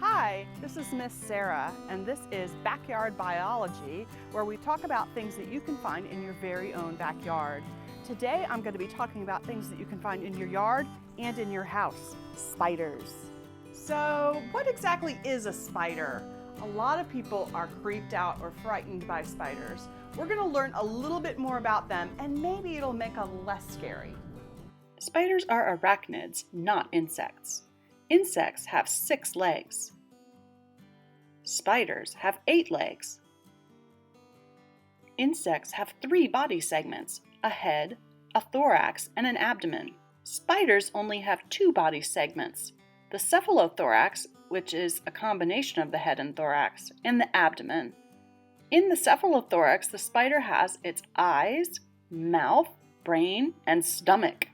Hi, this is Miss Sarah, and this is Backyard Biology, where we talk about things that you can find in your very own backyard. Today I'm going to be talking about things that you can find in your yard and in your house, spiders. So, what exactly is a spider? A lot of people are creeped out or frightened by spiders. We're going to learn a little bit more about them, and maybe it'll make them less scary. Spiders are arachnids, not insects. Insects have 6 legs. Spiders have 8 legs. Insects have 3 body segments, a head, a thorax, and an abdomen. Spiders only have 2 body segments, the cephalothorax, which is a combination of the head and thorax, and the abdomen. In the cephalothorax, the spider has its eyes, mouth, brain, and stomach.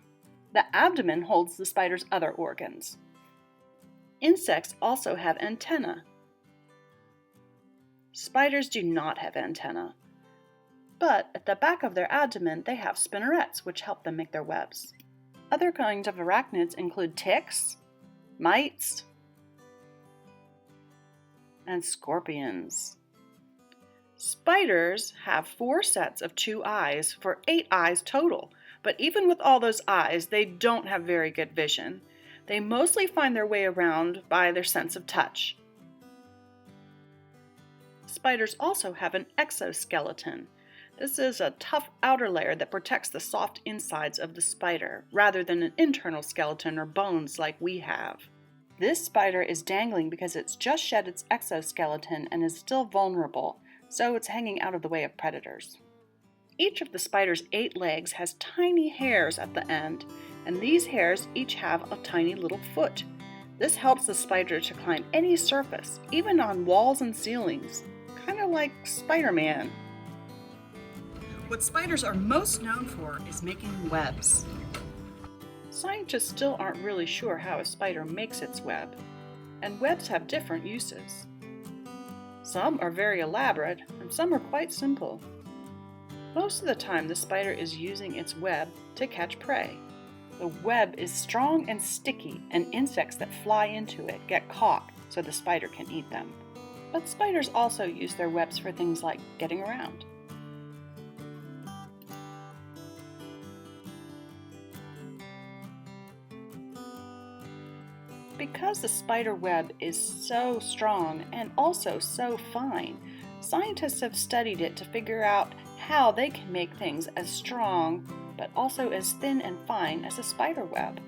The abdomen holds the spider's other organs. Insects also have antennae. Spiders do not have antennae, but at the back of their abdomen they have spinnerets which help them make their webs. Other kinds of arachnids include ticks, mites, and scorpions. Spiders have 4 sets of 2 eyes for 8 eyes total, but even with all those eyes, they don't have very good vision. They mostly find their way around by their sense of touch. Spiders also have an exoskeleton. This is a tough outer layer that protects the soft insides of the spider, rather than an internal skeleton or bones like we have. This spider is dangling because it's just shed its exoskeleton and is still vulnerable, so it's hanging out of the way of predators. Each of the spider's 8 legs has tiny hairs at the end, and these hairs each have a tiny little foot. This helps the spider to climb any surface, even on walls and ceilings, kind of like Spider-Man. What spiders are most known for is making webs. Scientists still aren't really sure how a spider makes its web, and webs have different uses. Some are very elaborate, and some are quite simple. Most of the time, the spider is using its web to catch prey. The web is strong and sticky, and insects that fly into it get caught so the spider can eat them. But spiders also use their webs for things like getting around. Because the spider web is so strong and also so fine, scientists have studied it to figure out how they can make things as strong but also as thin and fine as a spider web.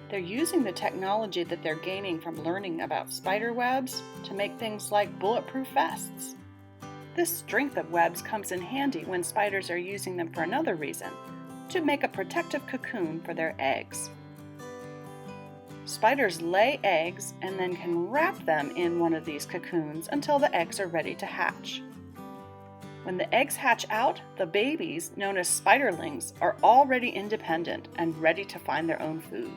They're using the technology that they're gaining from learning about spider webs to make things like bulletproof vests. This strength of webs comes in handy when spiders are using them for another reason, to make a protective cocoon for their eggs. Spiders lay eggs and then can wrap them in one of these cocoons until the eggs are ready to hatch. When the eggs hatch out, the babies, known as spiderlings, are already independent and ready to find their own food.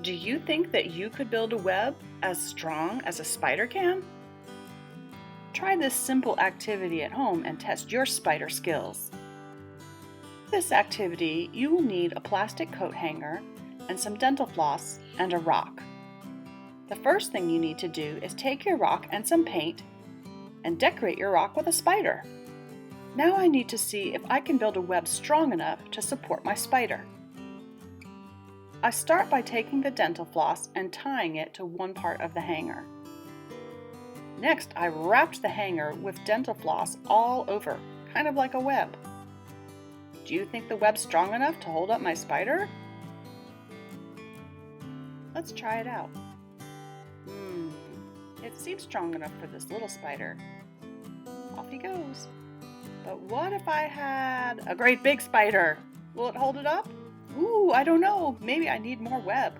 Do you think that you could build a web as strong as a spider can? Try this simple activity at home and test your spider skills. For this activity, you will need a plastic coat hanger and some dental floss and a rock. The first thing you need to do is take your rock and some paint and decorate your rock with a spider. Now I need to see if I can build a web strong enough to support my spider. I start by taking the dental floss and tying it to one part of the hanger. Next, I wrapped the hanger with dental floss all over, kind of like a web. Do you think the web's strong enough to hold up my spider? Let's try it out. It seems strong enough for this little spider. Off he goes. But what if I had a great big spider? Will it hold it up? Ooh, I don't know. Maybe I need more web.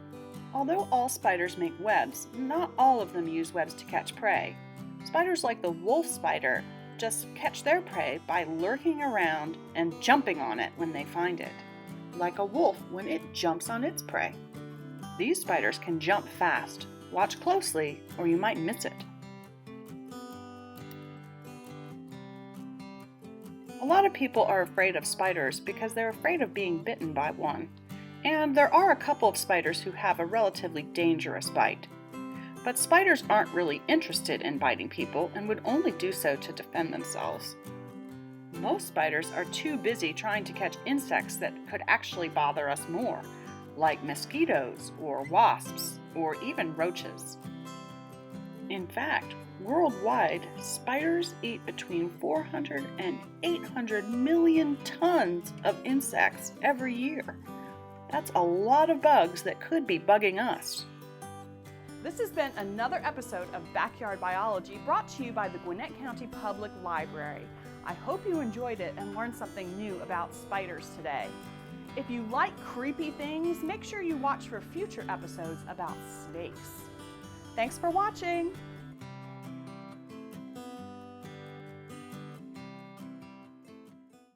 Although all spiders make webs, not all of them use webs to catch prey. Spiders like the wolf spider just catch their prey by lurking around and jumping on it when they find it, like a wolf when it jumps on its prey. These spiders can jump fast. Watch closely or you might miss it. A lot of people are afraid of spiders because they're afraid of being bitten by one. And there are a couple of spiders who have a relatively dangerous bite. But spiders aren't really interested in biting people and would only do so to defend themselves. Most spiders are too busy trying to catch insects that could actually bother us more, like mosquitoes or wasps or even roaches. In fact, worldwide, spiders eat between 400 and 800 million tons of insects every year. That's a lot of bugs that could be bugging us. This has been another episode of Backyard Biology brought to you by the Gwinnett County Public Library. I hope you enjoyed it and learned something new about spiders today. If you like creepy things, make sure you watch for future episodes about snakes. Thanks for watching!